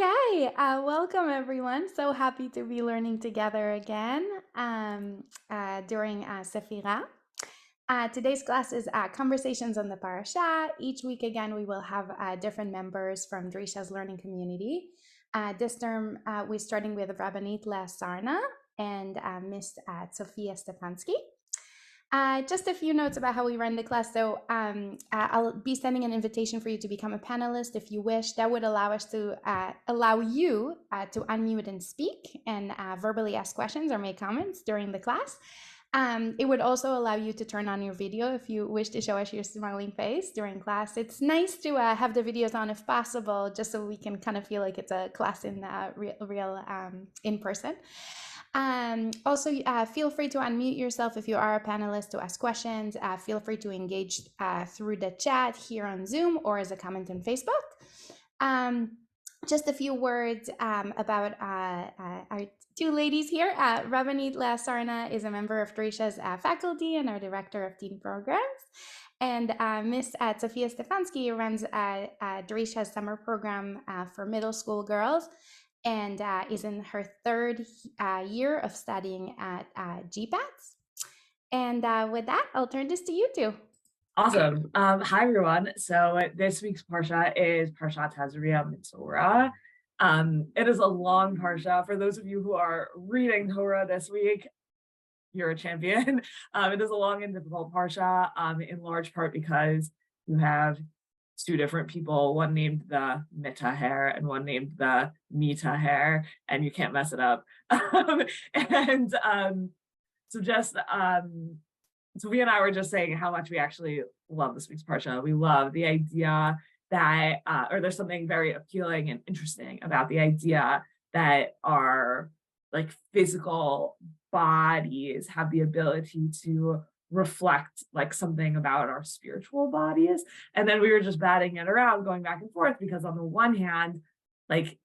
Okay, welcome everyone. So happy to be learning together again during Sefira. Today's class is Conversations on the Parashah. Each week again, we will have different members from Drisha's learning community. This term, we're starting with Rabbanit Leah Sarna and Miss Tzophia Stepansky. Just a few notes about how we run the class. So I'll be sending an invitation for you to become a panelist if you wish. That would allow us to allow you to unmute and speak and verbally ask questions or make comments during the class. It would also allow you to turn on your video if you wish to show us your smiling face during class. It's nice to have the videos on if possible, just so we can kind of feel like it's a class in real in person. Also, feel free to unmute yourself if you are a panelist to ask questions. Feel free to engage through the chat here on Zoom or as a comment on Facebook. Just a few words about our two ladies here. Rabbanit Leah Sarna is a member of Drisha's faculty and our director of teen programs. And Miss Tzophia Stepansky runs Drisha's summer program for middle school girls and is in her third year of studying at GPATS. And with that, I'll turn this to you two. Awesome. Hi, everyone. So this week's Parasha is Parashat Tazria-Metzora. It is a long Parasha. For those of you who are reading Torah this week, you're a champion. It is a long and difficult Parasha, in large part because you have two different people, one named the Mitaher and one named the Mitaher, and you can't mess it up. So we and I were just saying how much we actually love this week's Parsha. We love the idea that, or there's something very appealing and interesting about the idea that our like physical bodies have the ability to reflect like something about our spiritual bodies. And then we were just batting it around, going back and forth, because on the one hand, like,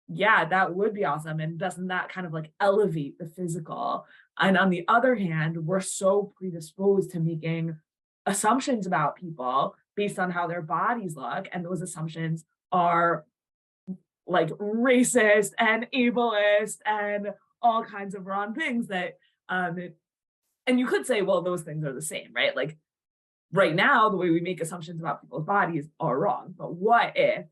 yeah, that would be awesome. And doesn't that kind of like elevate the physical? And on the other hand, we're so predisposed to making assumptions about people based on how their bodies look. And those assumptions are like racist and ableist and all kinds of wrong things that, and you could say, well, those things are the same, right? Like right now, the way we make assumptions about people's bodies are wrong. But what if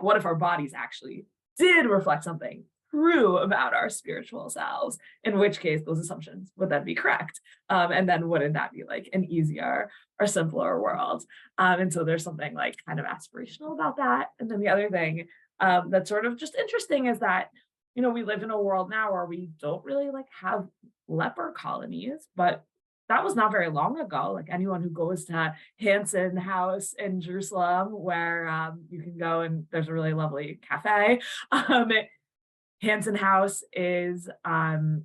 what if our bodies actually did reflect something true about our spiritual selves, in which case those assumptions would then be correct. And then wouldn't that be like an easier or simpler world? And so there's something like kind of aspirational about that. And then the other thing that's sort of just interesting is that, you know, we live in a world now where we don't really like have leper colonies, but that was not very long ago. Like anyone who goes to Hansen House in Jerusalem, where you can go and there's a really lovely cafe. Hansen House is Hansen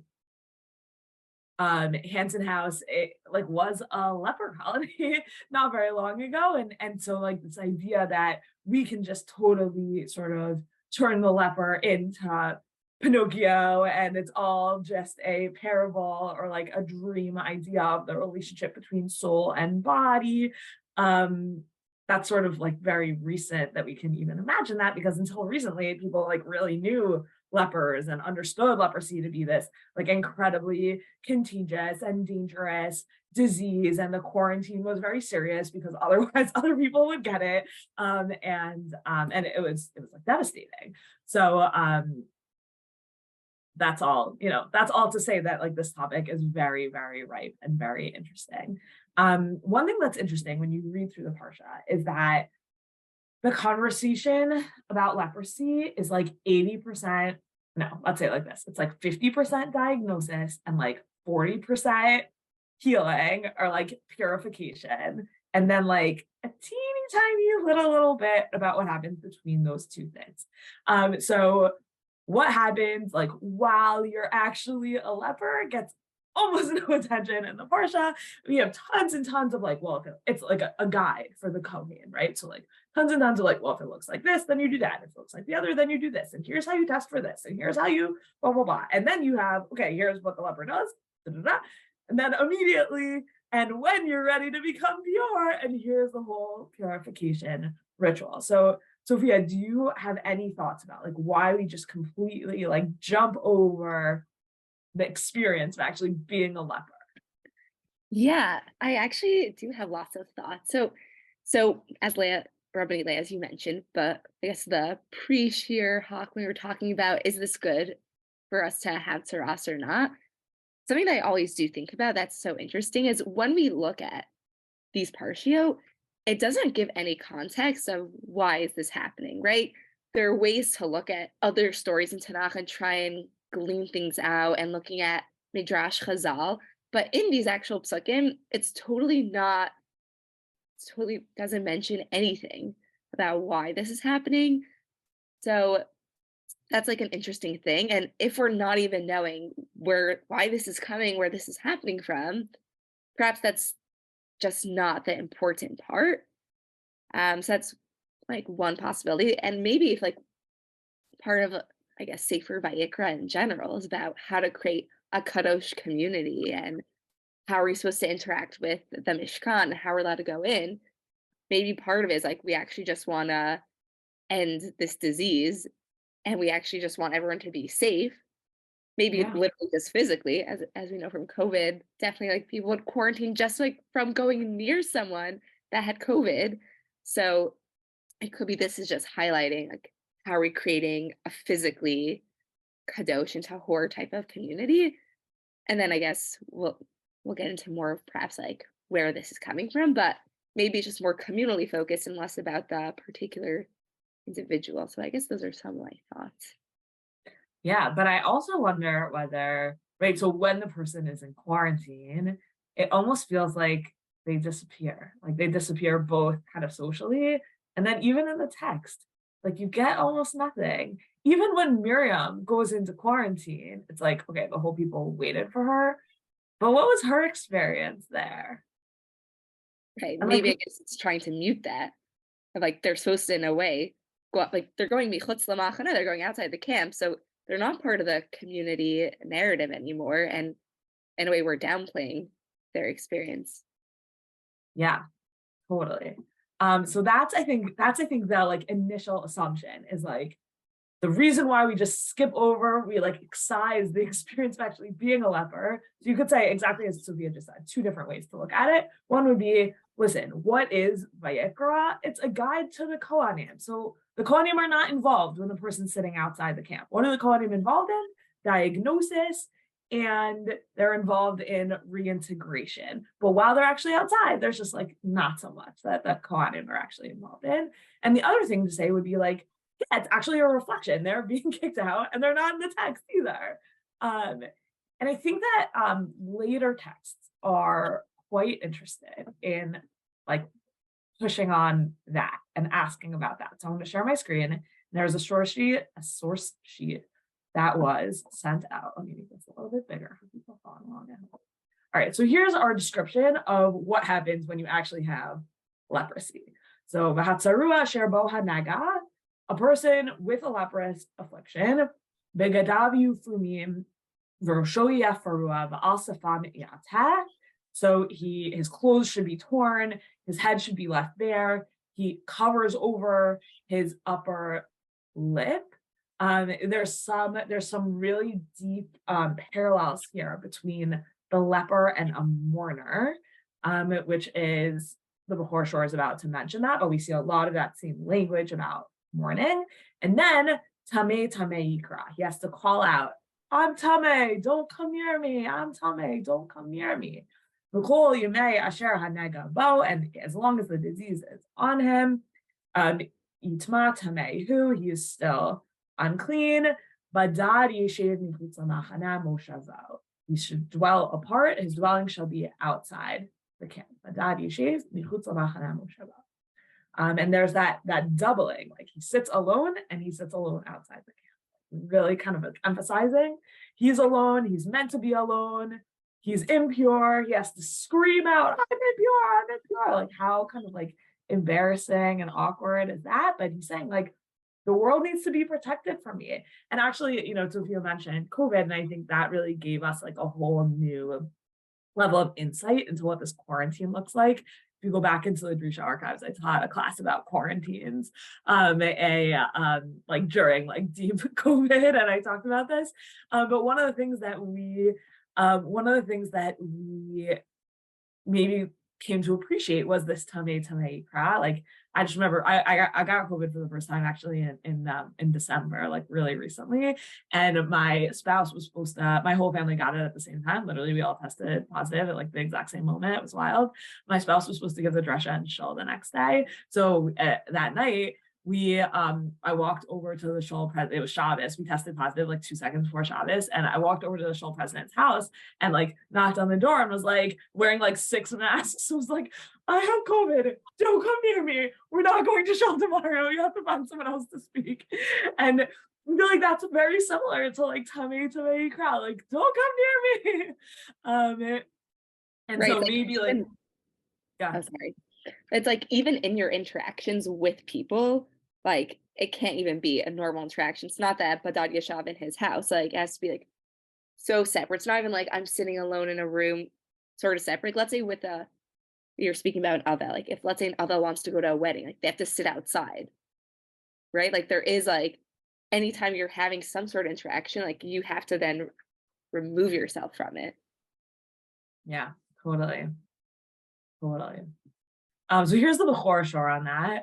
House, it like was a leper colony not very long ago. And so like this idea that we can just totally sort of turn the leper into Pinocchio and it's all just a parable or like a dream idea of the relationship between soul and body. That's sort of like very recent that we can even imagine that, because until recently people like really knew lepers and understood leprosy to be this like incredibly contagious and dangerous disease, and the quarantine was very serious because otherwise other people would get it, and it was like devastating. So that's all, you know, that's all to say that like this topic is very, very ripe and very interesting. One thing that's interesting when you read through the Parsha is that the conversation about leprosy is like 80%, no, let's say it like this. It's like 50% diagnosis and like 40% healing or like purification. And then like a teeny tiny little bit about what happens between those two things. So what happens like while you're actually a leper gets almost no attention in the Parsha. We have tons and tons of like, well, it's like a guide for the Kohen, right? So like tons and tons of like, well, if it looks like this, then you do that. If it looks like the other, then you do this. And here's how you test for this. And here's how you blah, blah, blah. And then you have, okay, here's what the leper does. Da, da, da. And then immediately, and when you're ready to become pure, and here's the whole purification ritual. So Tzophia, do you have any thoughts about like why we just completely like jump over the experience of actually being a leper? Yeah, I actually do have lots of thoughts. So as Leah, Rabbanit Leah, as you mentioned, but I guess the pre-sheer hawk we were talking about, is this good for us to have tsaras or not? Something that I always do think about that's so interesting is when we look at these partial, it doesn't give any context of why is this happening, right? There are ways to look at other stories in Tanakh and try and glean things out and looking at Midrash Chazal, but in these actual psukim, it's totally doesn't mention anything about why this is happening. So that's like an interesting thing. And if we're not even knowing why this is coming, where this is happening from, perhaps that's just not the important part. So that's like one possibility. And maybe if like part of, I guess, Sefer Vayikra in general is about how to create a kadosh community and how are we supposed to interact with the Mishkan, how we're allowed to go in. Maybe part of it is like we actually just want to end this disease and we actually just want everyone to be safe. Maybe Yeah. literally just physically, as we know from COVID, definitely like people would quarantine just like from going near someone that had COVID. So it could be this is just highlighting like how are we creating a physically kadosh and tahor type of community. And then I guess we'll get into more of perhaps like where this is coming from, but maybe it's just more communally focused and less about the particular individual. So I guess those are some of my thoughts. Yeah, but I also wonder whether, right, so when the person is in quarantine, it almost feels like they disappear both kind of socially. And then even in the text, like you get almost nothing. Even when Miriam goes into quarantine, it's like, okay, the whole people waited for her. But what was her experience there? Right. And like, Maybe I guess it's trying to mute that. Of like they're supposed to in a way go up like they're going michutz lamachana, they're going outside the camp. So they're not part of the community narrative anymore. And in a way we're downplaying their experience. yeah, totally. So that's I think the like initial assumption is like the reason why we just skip over, we like excise the experience of actually being a leper. So you could say exactly as Tzophia just said, two different ways to look at it. One would be, listen, what is Vayikra? It's a guide to the Kohanim. So the Kohanim are not involved when the person's sitting outside the camp. What are the Kohanim involved in? Diagnosis, and they're involved in reintegration. But while they're actually outside, there's just like not so much that the Kohanim are actually involved in. And the other thing to say would be like, yeah, it's actually a reflection. They're being kicked out and they're not in the text either. And I think that later texts are quite interested in like pushing on that and asking about that. So I'm going to share my screen. There's a source sheet that was sent out. Let me make this a little bit bigger for people following along. All right, so here's our description of what happens when you actually have leprosy. So v'hatzarua sherbo hanaga, a person with a leprous affliction, begadav yufumim v'rosho yafarua v'al yateh. So his clothes should be torn, his head should be left bare, he covers over his upper lip. There's some really deep parallels here between the leper and a mourner, which is the Bechor Shor is about to mention that, but we see a lot of that same language about mourning. And then Tameh Yikra, he has to call out, I'm Tameh, don't come near me. I'm Tameh, don't come near me. And as long as the disease is on him, Itma Tamehu, he is still unclean. He should dwell apart. His dwelling shall be outside the camp. And there's that doubling, like he sits alone and he sits alone outside the camp. Really kind of emphasizing he's alone, he's meant to be alone, he's impure, he has to scream out, I'm impure. Like how kind of like embarrassing and awkward is that? But he's saying like the world needs to be protected from me. And actually, Tzophia mentioned COVID, and I think that really gave us like a whole new level of insight into what this quarantine looks like. if you go back into the Drisha archives, I taught a class about quarantines, like during like deep COVID, and I talked about this. But one of the things that we maybe came to appreciate was this tamei ikra. Like I just remember I got COVID for the first time actually in December, like really recently. And my spouse was supposed to, my whole family got it at the same time. Literally, we all tested positive at like the exact same moment. It was wild. My spouse was supposed to give the Drisha and shul the next day. So that night, I walked over to the shul president. It was Shabbos. We tested positive like 2 seconds before Shabbos, and I walked over to the shul president's house and like knocked on the door and was like wearing like 6 masks. I was like, I have COVID. Don't come near me. We're not going to shul tomorrow. You have to find someone else to speak. And I feel like that's very similar to like tamei ikra. Like, don't come near me. And Right. so maybe like, yeah. I'm sorry. It's like even in your interactions with people, like it can't even be a normal interaction. It's not that Badad Yashav in his house. Like it has to be like so separate. It's not even like I'm sitting alone in a room, sort of separate. Let's say with you're speaking about an Ava. Like if let's say an Ava wants to go to a wedding, like they have to sit outside, right? Like there is like anytime you're having some sort of interaction, like you have to then remove yourself from it. Yeah, totally. So here's the Bechor Shor on that.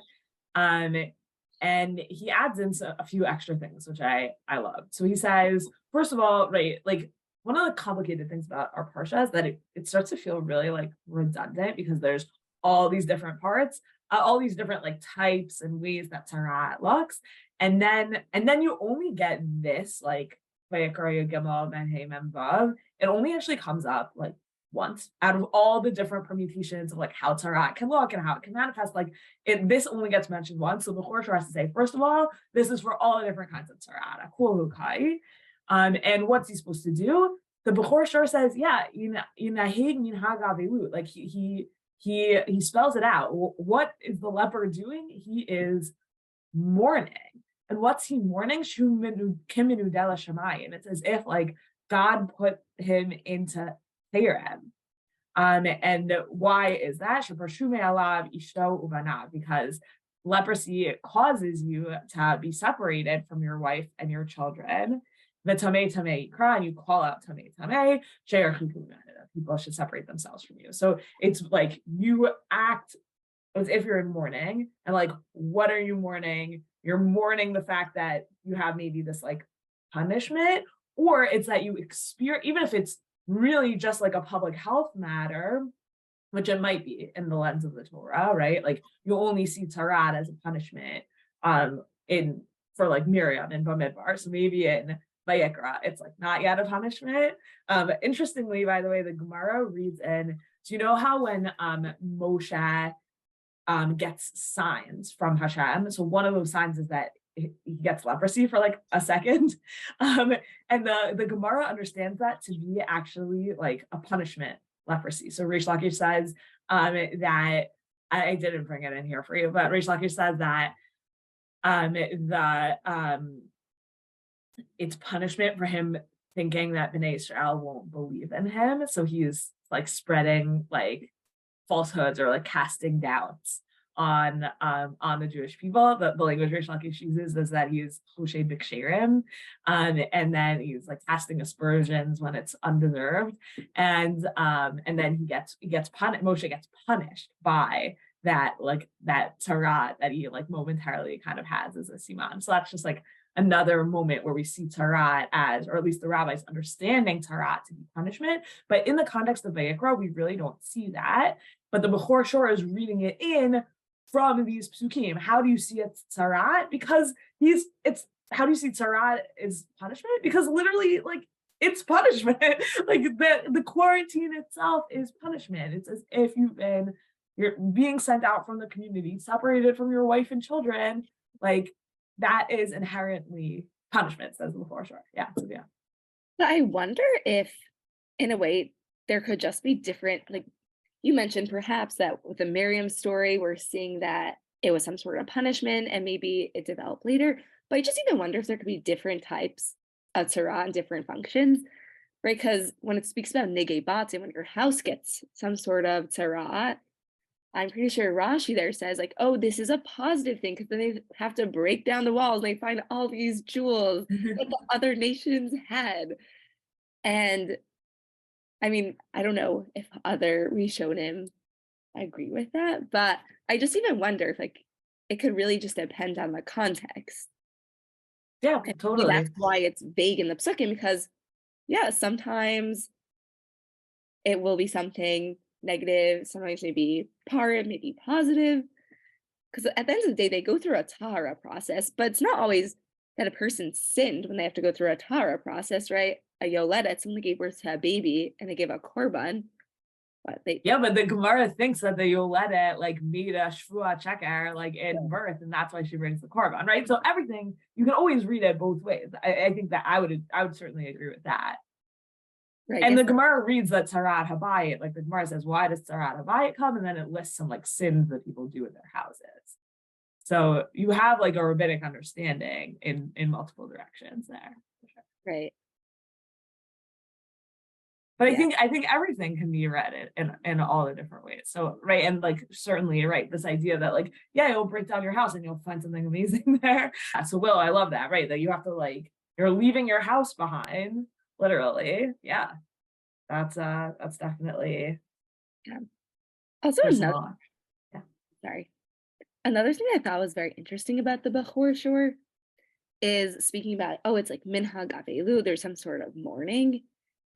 And he adds in a few extra things, which I love. So he says, first of all, right, like one of the complicated things about our Parsha is that it starts to feel really like redundant because there's all these different parts, all these different like types and ways that Tzara looks. And then you only get this like Vayikra Gimel Ben Hey Mem Vav. It only actually comes up like once out of all the different permutations of like how Tzara can look and how it can manifest. Like this only gets mentioned once. So the Bechor Shor has to say, first of all, this is for all the different kinds of Tzara. And what's he supposed to do? The Bechor Shor says, yeah, like he spells it out. What is the leper doing? He is mourning. And what's he mourning? And it's as if like God put him into and why is that? Because leprosy causes you to be separated from your wife and your children. The tamei ikra, and you call out tamei, people should separate themselves from you. So it's like you act as if you're in mourning, and like, what are you mourning? You're mourning the fact that you have maybe this like punishment, or it's that you experience, even if it's really just like a public health matter, which it might be in the lens of the Torah, right? Like you only see Tzara as a punishment for like Miriam in Bamidbar. So maybe in Vayikra, it's like not yet a punishment. Interestingly, by the way, the Gemara reads in, do you know how when Moshe gets signs from Hashem? So one of those signs is that he gets leprosy for like a second. And the Gemara understands that to be actually like a punishment, leprosy. So Reish Lakish says that, I didn't bring it in here for you, but Reish Lakish says that it's punishment for him thinking that Bnei Israel won't believe in him. So he's like spreading like falsehoods or like casting doubts on the Jewish people. The language Reish Lakish uses is that he's Choshed B'Ksherim, and then he's like casting aspersions when it's undeserved, and then Moshe gets punished by that tzara that he like momentarily kind of has as a siman. So that's just like another moment where we see tzara as, or at least the rabbis understanding tzara to be punishment. But in the context of Vayikra, we really don't see that. But the Bechor Shor is reading it in from these psukim. How do you see it tzara? Because how do you see tzara is punishment? Because literally, like, it's punishment. Like the quarantine itself is punishment. It's as if you're being sent out from the community, separated from your wife and children. Like that is inherently punishment, says the Bechor Shor. Yeah. So yeah. But I wonder if, in a way, there could just be different, like you mentioned perhaps that with the Miriam story, we're seeing that it was some sort of punishment and maybe it developed later. But I just even wonder if there could be different types of tzara and different functions, right? Because when it speaks about negei batim, when your house gets some sort of tzara, I'm pretty sure Rashi there says like, oh, this is a positive thing because then they have to break down the walls. They find all these jewels that the other nations had. And I mean, I don't know if other Rishonim agree with that, but I just even wonder if like it could really just depend on the context. Yeah, And maybe totally. that's why it's vague in the psukim, because yeah, sometimes it will be something negative, sometimes maybe part, maybe positive. Because at the end of the day, they go through a tahara process, but it's not always that a person sinned when they have to go through a tahara process, right? A yoledet, someone gave birth to a baby and they give a korban. But but the Gemara thinks that the yoledet like made a shvua checker like in birth, and that's why she brings the korban, right? So everything you can always read it both ways. I think that I would certainly agree with that. Right. And the Gemara reads that Tzarat Habayit, like the Gemara says, why does Tzarat Habayit come? And then it lists some like sins that people do in their houses. So you have like a rabbinic understanding in multiple directions there. For sure. Right. But I think everything can be read in all the different ways. So right, and like certainly right, this idea that like you'll break down your house and you'll find something amazing there. So Will, I love that, right? That you have to like you're leaving your house behind, literally. Yeah, that's definitely. Yeah. Also another thing I thought was very interesting about the Bechor Shor is speaking about it's like Minhag Avelu. There's some sort of mourning.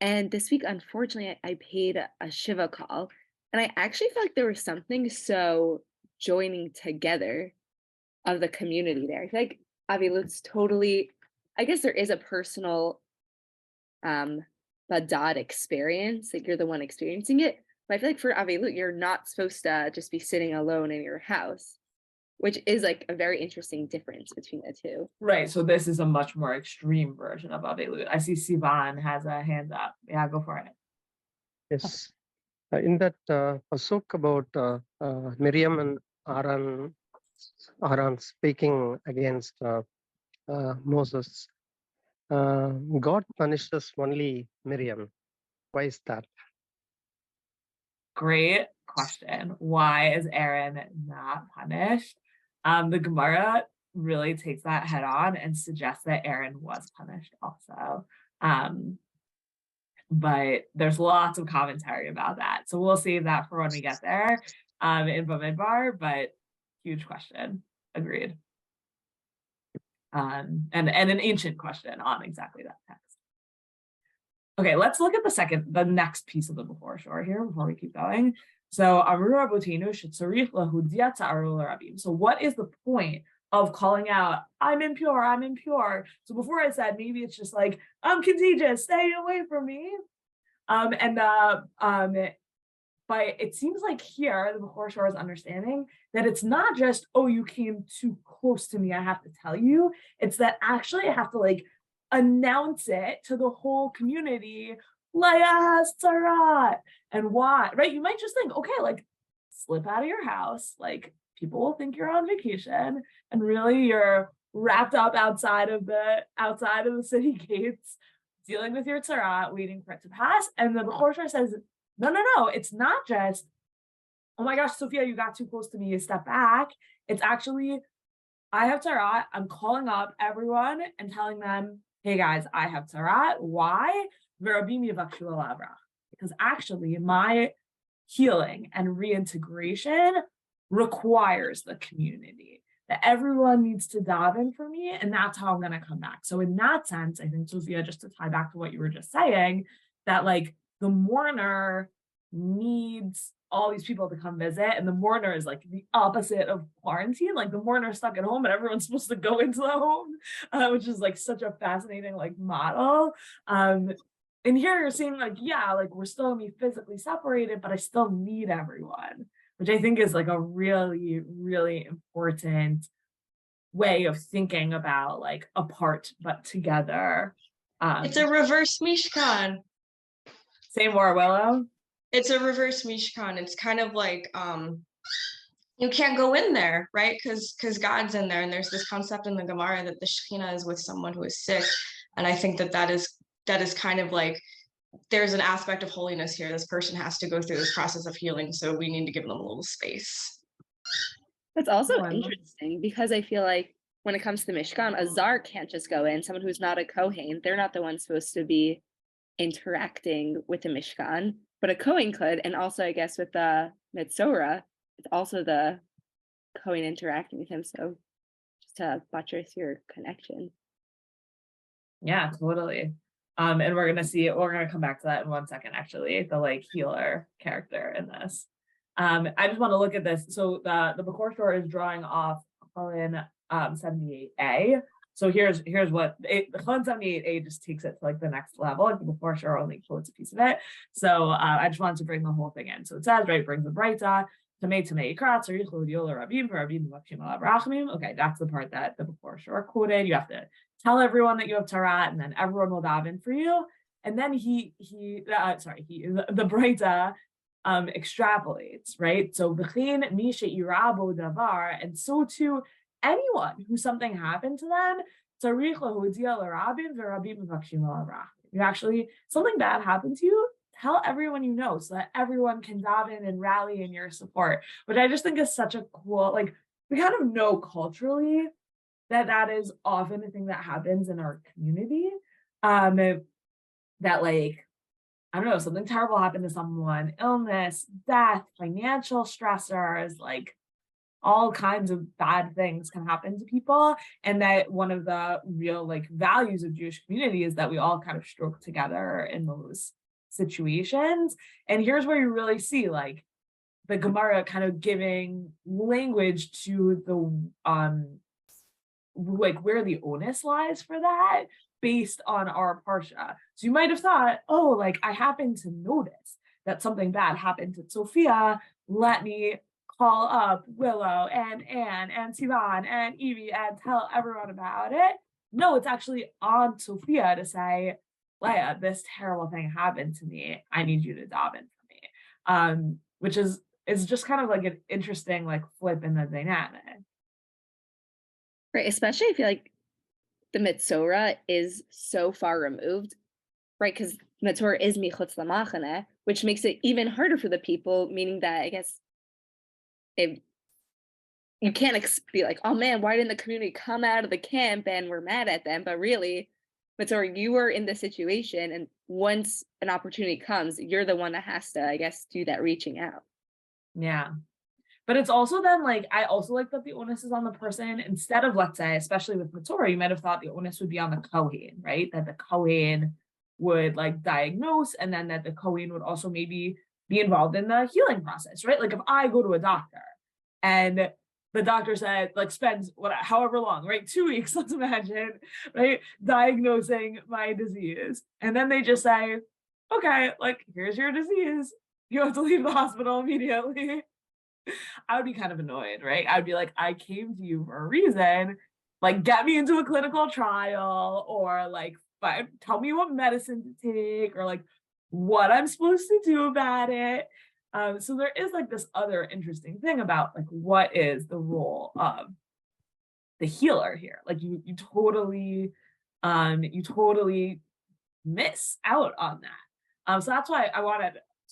And this week, unfortunately, I paid a Shiva call, and I actually felt like there was something so joining together of the community there. I feel like Avilut's totally, I guess there is a personal Badad experience, like you're the one experiencing it. But I feel like for Avilut, you're not supposed to just be sitting alone in your house, which is like a very interesting difference between the two. Right. So this is a much more extreme version of Avelut. I see Sivan has a hand up. Yeah, go for it. Yes. In that pasuk about Miriam and Aaron speaking against Moses, God punishes only Miriam. Why is that? Great question. Why is Aaron not punished? The Gemara really takes that head on and suggests that Aaron was punished also. But there's lots of commentary about that. So we'll save that for when we get there in Bamidbar, but huge question. Agreed. And an ancient question on exactly that text. Okay, let's look at the next piece of the Before Shore here before we keep going. So, so what is the point of calling out, I'm impure, I'm impure? So before I said, maybe it's just like, I'm contagious, stay away from me. But it seems like here, the Before Shore is understanding that it's not just, you came too close to me, I have to tell you. It's that actually I have to like announce it to the whole community, Leah has Tzara. And why, right? You might just think, okay, like slip out of your house, like people will think you're on vacation, and really you're wrapped up outside of the city gates, dealing with your Tzara, waiting for it to pass. And the Bechor Shor says, no, it's not just, oh my gosh, Tzophia, you got too close to me, you step back. It's actually, I have Tzara, I'm calling up everyone and telling them, hey guys, I have Tzara. Why? Because actually my healing and reintegration requires the community, that everyone needs to daven for me, and that's how I'm going to come back. So in that sense, I think, Tzophia, just to tie back to what you were just saying, that like the mourner needs all these people to come visit, and the mourner is like the opposite of quarantine. Like the mourner is stuck at home and everyone's supposed to go into the home, which is like such a fascinating like model. And here you're saying like, yeah, like we're still gonna be physically separated, but I still need everyone, which I think is like a really, really important way of thinking about like apart but together. It's a reverse Mishkan. Say more, Willow. It's a reverse Mishkan. It's kind of like you can't go in there, right? Because God's in there, and there's this concept in the Gemara that the Shekhinah is with someone who is sick, and I think that is kind of like there's an aspect of holiness here. This person has to go through this process of healing, so we need to give them a little space. That's also Oh, I love- interesting because I feel like when it comes to Mishkan, a Zar can't just go in. Someone who's not a Kohen, they're not the ones supposed to be interacting with the Mishkan, but a Kohen could. And also, I guess with the Metzora, it's also the Kohen interacting with him. So just to buttress your connection. Yeah, totally. And we're gonna come back to that in 1 second, actually, the like healer character in this. I just want to look at this. So the B'chor Shor is drawing off Cholin 78a. So here's what the Cholin 78a just takes it to like the next level. Like the B'chor Shor only quotes a piece of it. So I just wanted to bring the whole thing in. So it says, right, brings the Breita. Okay, that's the part that the B'chor Shor quoted. You have to tell everyone that you have Torah, and then everyone will daven for you. And then the Breita extrapolates, right? So and so too anyone who something happened to them, you actually, something bad happened to you, tell everyone you know so that everyone can daven and rally in your support, which I just think is such a cool, like, we kind of know culturally that is often a thing that happens in our community, that like, I don't know, something terrible happened to someone, illness, death, financial stressors, like all kinds of bad things can happen to people. And that one of the real like values of Jewish community is that we all kind of stroke together in those situations. And here's where you really see like the Gemara kind of giving language to the like where the onus lies for that based on our Parsha. So you might have thought, oh, like I happened to notice that something bad happened to Tzophia. Let me call up Willow and Anne and Sivan and Evie and tell everyone about it. No, it's actually on Tzophia to say, Leah, this terrible thing happened to me. I need you to daven for me. Which is just kind of like an interesting like flip in the dynamic. Right. Especially I feel like the Metzora is so far removed, right? Because Metzora is Michutz Lamachane, which makes it even harder for the people, meaning that I guess you can't be like, oh man, why didn't the community come out of the camp and we're mad at them? But really, Metzora, you were in the situation, and once an opportunity comes, you're the one that has to, I guess, do that reaching out. Yeah. But it's also then like, I also like that the onus is on the person instead of, let's say, especially with Metzora, you might have thought the onus would be on the Kohen, right? That the Kohen would like diagnose, and then that the Kohen would also maybe be involved in the healing process, right? Like if I go to a doctor and the doctor said, like, spends however long, right? 2 weeks, let's imagine, right? Diagnosing my disease. And then they just say, okay, like, here's your disease. You have to leave the hospital immediately. I would be kind of annoyed, right? I'd be like, I came to you for a reason. Like, get me into a clinical trial, or like, tell me what medicine to take, or like what I'm supposed to do about it. So there is like this other interesting thing about like what is the role of the healer here. Like you totally miss out on that. So that's why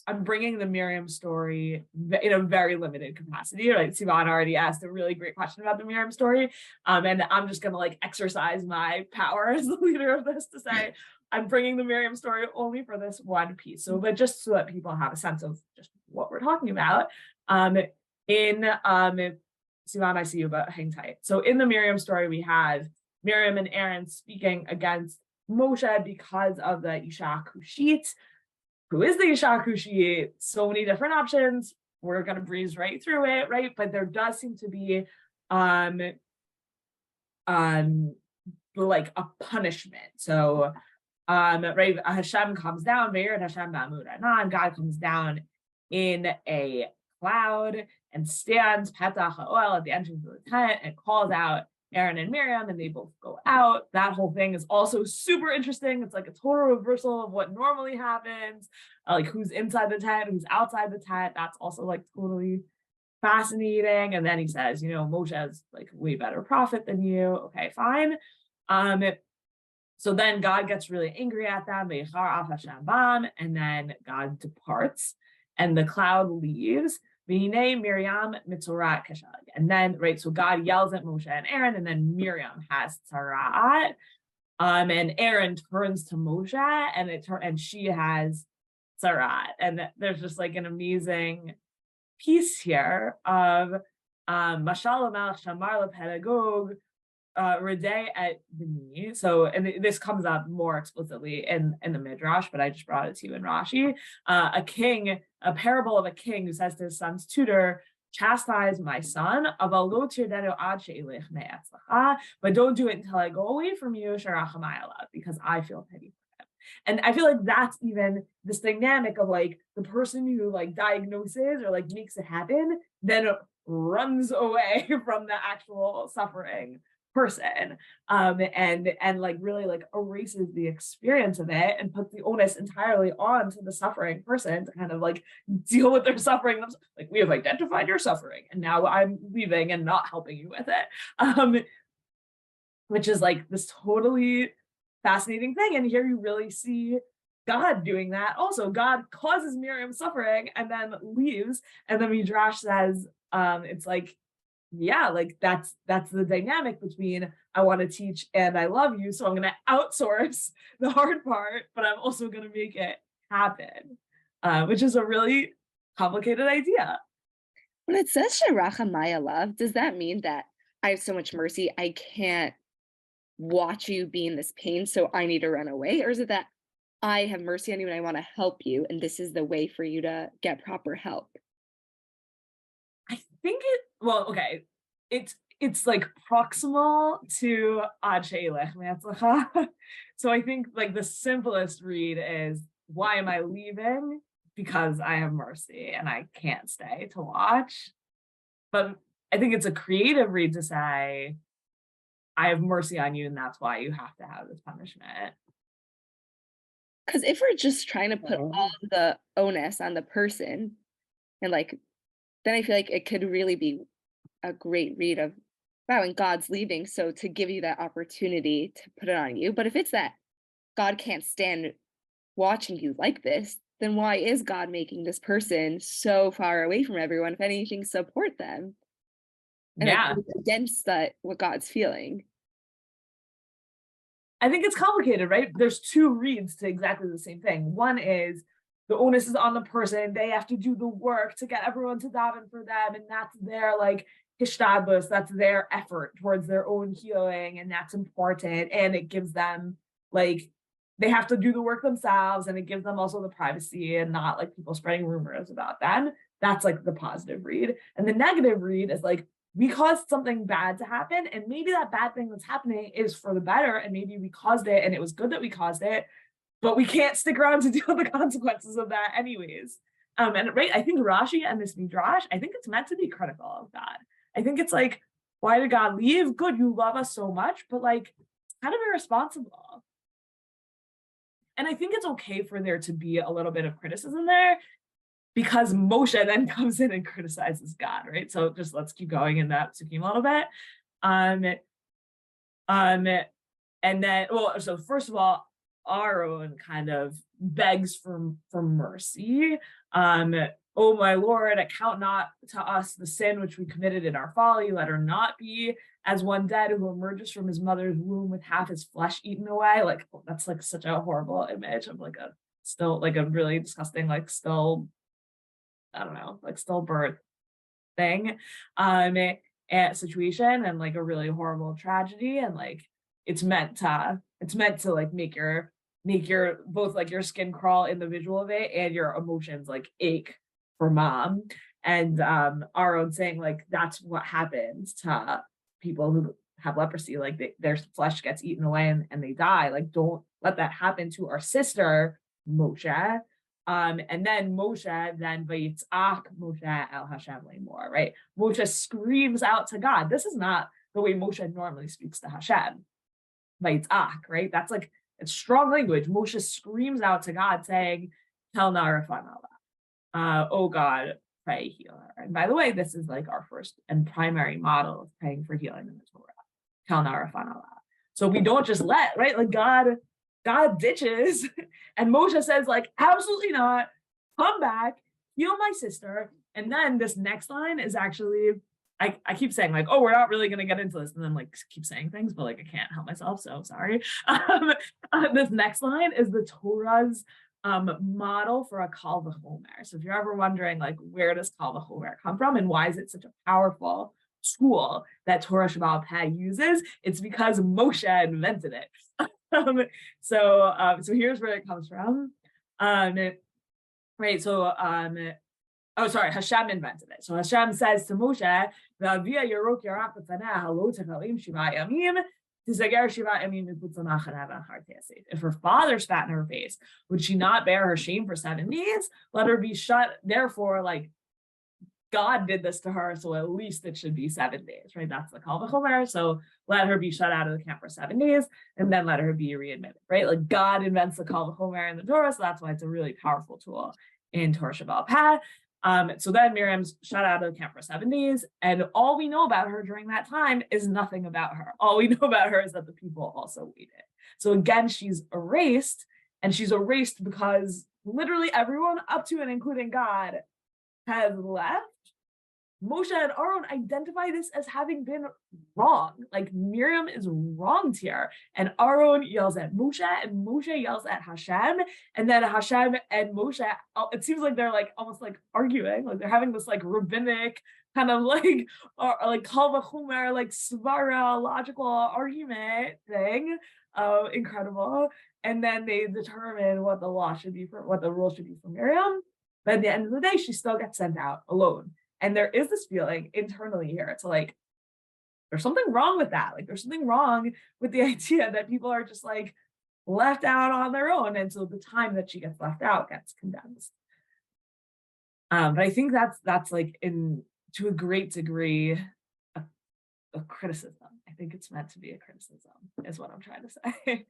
I'm bringing the Miriam story in a very limited capacity. Right? Sivan already asked a really great question about the Miriam story. And I'm just going to like exercise my power as the leader of this to say, I'm bringing the Miriam story only for this one piece. So, but just so that people have a sense of just what we're talking about. Sivan, I see you, but hang tight. So in the Miriam story, we have Miriam and Aaron speaking against Moshe because of the Isha Kushit. Who is the Isha Kushit? So many different options. We're going to breeze right through it, right? But there does seem to be like a punishment. So right, Hashem comes down, Hashem and God comes down in a cloud and stands Petach HaOel at the entrance of the tent and calls out Aaron and Miriam, and they both go out. That whole thing is also super interesting. It's like a total reversal of what normally happens, like who's inside the tent, who's outside the tent. That's also like totally fascinating. And then he says, Moshe is like way better prophet than you. Okay, fine. So then God gets really angry at them, and then God departs, and the cloud leaves. Miriam Mitzorat Keshag. And then, right, so God yells at Moshe and Aaron, and then Miriam has Tzarat. And Aaron turns to Moshe, and she has Tzarat. And there's just like an amazing piece here of Mashal Malach Shamar Pedagog Redei at Bini. So, and this comes up more explicitly in the Midrash, but I just brought it to you in Rashi. A parable of a king who says to his son's tutor, chastise my son, but don't do it until I go away from you, because I feel pity for him. And I feel like that's even this dynamic of like the person who like diagnoses or like makes it happen, then runs away from the actual suffering person, and like really like erases the experience of it and puts the onus entirely on to the suffering person to kind of like deal with their suffering. Like, we have identified your suffering and now I'm leaving and not helping you with it, which is like this totally fascinating thing. And here you really see God doing that. Also, God causes Miriam suffering and then leaves, and then Midrash says it's like, yeah, like that's the dynamic between I want to teach and I love you, so I'm going to outsource the hard part, but I'm also going to make it happen, which is a really complicated idea. When it says Sherachamaya love, does that mean that I have so much mercy I can't watch you be in this pain, so I need to run away? Or is it that I have mercy on you and I want to help you, and this is the way for you to get proper help? I think okay, it's like proximal to Ad She'elech Me'atzlacha. So I think like the simplest read is, why am I leaving? Because I have mercy and I can't stay to watch. But I think it's a creative read to say, I have mercy on you and that's why you have to have this punishment. Because if we're just trying to put all the onus on the person, and like, then I feel like it could really be a great read of, wow, and God's leaving, so to give you that opportunity to put it on you. But if it's that God can't stand watching you like this, then why is God making this person so far away from everyone? If anything, support them. And yeah, against that, what God's feeling. I think it's complicated, right? There's two reads to exactly the same thing. One is the onus is on the person. They have to do the work to get everyone to daven for them. And that's their like hishtadlus, that's their effort towards their own healing. And that's important. And it gives them like, they have to do the work themselves. And it gives them also the privacy and not like people spreading rumors about them. That's like the positive read. And the negative read is like, we caused something bad to happen, and maybe that bad thing that's happening is for the better, and maybe we caused it and it was good that we caused it, but we can't stick around to deal with the consequences of that anyways. And right, I think Rashi and this Midrash, I think it's meant to be critical of that. I think it's like, why did God leave? Good, you love us so much, but like, it's kind of irresponsible. And I think it's okay for there to be a little bit of criticism there, because Moshe then comes in and criticizes God, right? So just let's keep going in that sukkim a little bit. And then, well, so first of all, Aaron kind of begs for mercy. Oh my Lord, account not to us the sin which we committed in our folly. Let her not be as one dead who emerges from his mother's womb with half his flesh eaten away. Like, that's like such a horrible image of like a really disgusting, like still, I don't know, like stillbirth thing, and situation, and like a really horrible tragedy. And like, it's meant to like make your both like your skin crawl in the visual of it and your emotions like ache for mom. And Aaron saying like, that's what happens to people who have leprosy, like their flesh gets eaten away and they die. Like, don't let that happen to our sister Moshe. And then Moshe, then Vayitzach Moshe el Hashem lemor, right? Moshe screams out to God. This is not the way Moshe normally speaks to Hashem. Vayitzach, right? That's like, it's strong language. Moshe screams out to God saying, Tel na rafan Allah. Oh God, pray, heal her. And by the way, this is like our first and primary model of praying for healing in the Torah. Tel na rafan Allah. So we don't just let, right? Like God ditches, and Moshe says, like, absolutely not, come back, heal my sister. And then this next line is actually, I keep saying like, oh, we're not really going to get into this, and then like keep saying things, but like I can't help myself, so sorry. This next line is the Torah's model for a kal v'chomer. So if you're ever wondering like, where does kal v'chomer come from and why is it such a powerful tool that Torah Sheba'al Peh uses, it's because Moshe invented it. So here's where it comes from. Right, so oh, sorry, Hashem invented it. So Hashem says to Moshe, "V'avia yorok yarach b'faneh halo tekalim shiva yamim tisager shiva yamim miputz l'machaneh v'achartei." If her father spat in her face, would she not bear her shame for 7 days? Let her be shut. Therefore, like God did this to her, so at least it should be 7 days, right? That's the kal v'chomer. So let her be shut out of the camp for 7 days, and then let her be readmitted, right? Like God invents the kal v'chomer in the Torah, so that's why it's a really powerful tool in Torah Sheba'al Peh. So then Miriam's shut out of the camp for 7 days, and all we know about her during that time is nothing about her. All we know about her is that the people also waited. So again, she's erased, and she's erased because literally everyone up to and including God has left. Moshe and Aaron identify this as having been wrong. Like Miriam is wronged here. And Aaron yells at Moshe, and Moshe yells at Hashem. And then Hashem and Moshe, it seems like they're like almost like arguing. Like they're having this like rabbinic kind of like, or like kal v'chomer, like svara, logical argument thing. Incredible. And then they determine what the law should be for, what the rule should be for Miriam. But at the end of the day, she still gets sent out alone. And there is this feeling internally here. It's like, there's something wrong with that. Like there's something wrong with the idea that people are just like left out on their own. And so the time that she gets left out gets condensed. But I think that's like to a great degree, a criticism. I think it's meant to be a criticism is what I'm trying to say.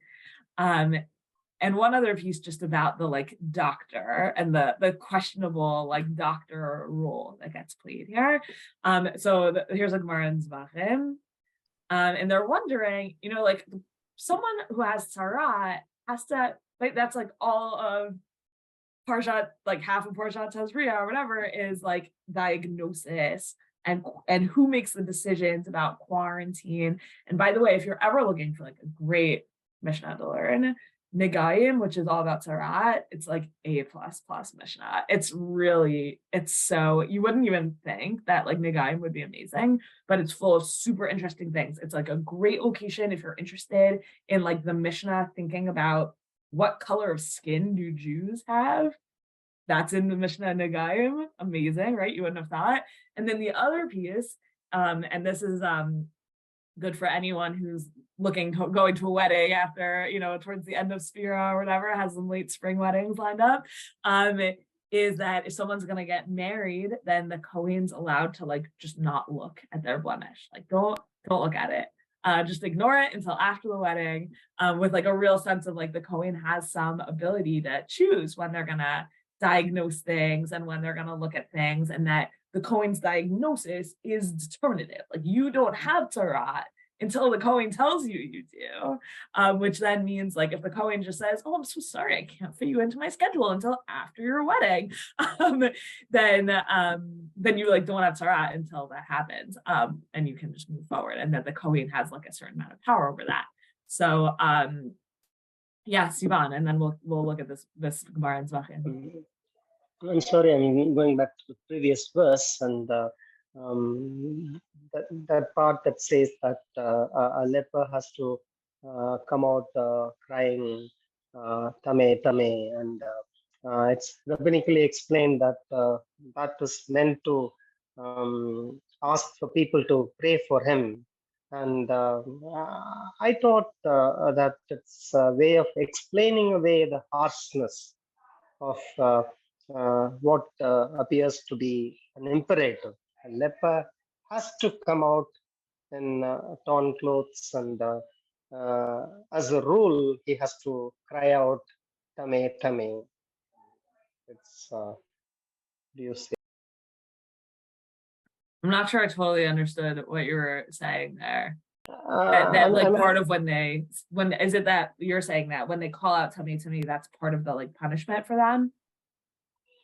And one other piece just about the like doctor and the questionable like doctor role that gets played here. So here's a Gemara in Zvachim, and they're wondering, you know, like someone who has tzara has to, like, that's like all of Parashat, like half of Parashat Tazria or whatever is like diagnosis and who makes the decisions about quarantine. And by the way, if you're ever looking for like a great Mishnah to learn, Negayim, which is all about Tzaraat, it's like A++ Mishnah. It's so, you wouldn't even think that like Negayim would be amazing, but it's full of super interesting things. It's like a great location if you're interested in like the Mishnah, thinking about what color of skin do Jews have. That's in the Mishnah Negayim. Amazing, right? You wouldn't have thought. And then the other piece, and this is good for anyone who's going to a wedding after, you know, towards the end of Spira or whatever, has some late spring weddings lined up, is that if someone's going to get married, then the Kohen's allowed to like just not look at their blemish. Like don't look at it. Just ignore it until after the wedding, with like a real sense of like the Kohen has some ability to choose when they're going to diagnose things and when they're going to look at things, and that the Kohen's diagnosis is determinative. Like you don't have tzaraat until the Kohen tells you do, which then means like if the Kohen just says, "Oh, I'm so sorry, I can't fit you into my schedule until after your wedding," then you like don't have tzaraat until that happens, and you can just move forward, and then the Kohen has like a certain amount of power over that. So yeah, Sivan, and then we'll look at this Gemara in Zvachim. I'm sorry, I'm going back to the previous verse, and that part that says that a leper has to come out crying tame tame, and it's rabbinically explained that that is meant to ask for people to pray for him. And I thought that it's a way of explaining away the harshness of what appears to be an imperative. A leper has to come out in torn clothes, and as a rule, he has to cry out, "Tame, tame." It's, do you see? I'm not sure I totally understood what you were saying there. That like I'm part of when is it that you're saying that when they call out to me, that's part of the like punishment for them?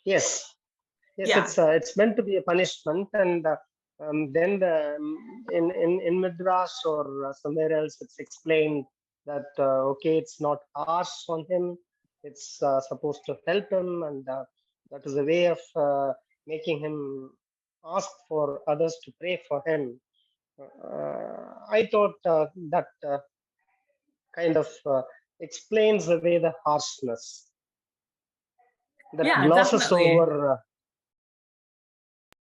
yes, yes, Yeah. it's meant to be a punishment, and then in Midrash or somewhere else, it's explained that okay, it's not harsh on him; it's supposed to help him, and that is a way of making him ask for others to pray for him. I thought that kind of explains away the harshness that Yeah, glosses definitely. over.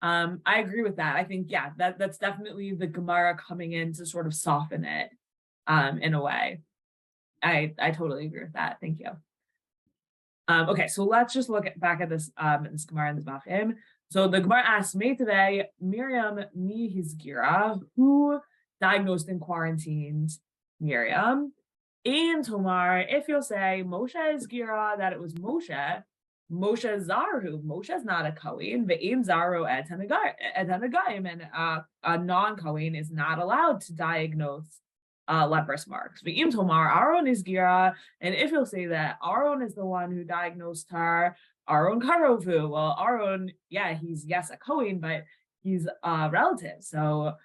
I agree with that. I think, yeah, that's definitely the Gemara coming in to sort of soften it, in a way. I totally agree with that. Thank you. Okay, so let's just look back at this this Gemara in the Zvachim. So the Gemara asks me today, Miriam mi hizgira, who diagnosed and quarantined Miriam? And Tomar, if you'll say Moshe hizgira, that it was Moshe, Moshe Zaru. Moshe is not a Kohen, ve'im Zaru et Hanagayim, and a non-Kohen is not allowed to diagnose leprous marks. Ve'im Tomar, Aaron is Gira, and if you'll say that Aaron is the one who diagnosed her, Aaron Karovu. Well, Aaron, yeah, he's a Kohen, but he's a relative. So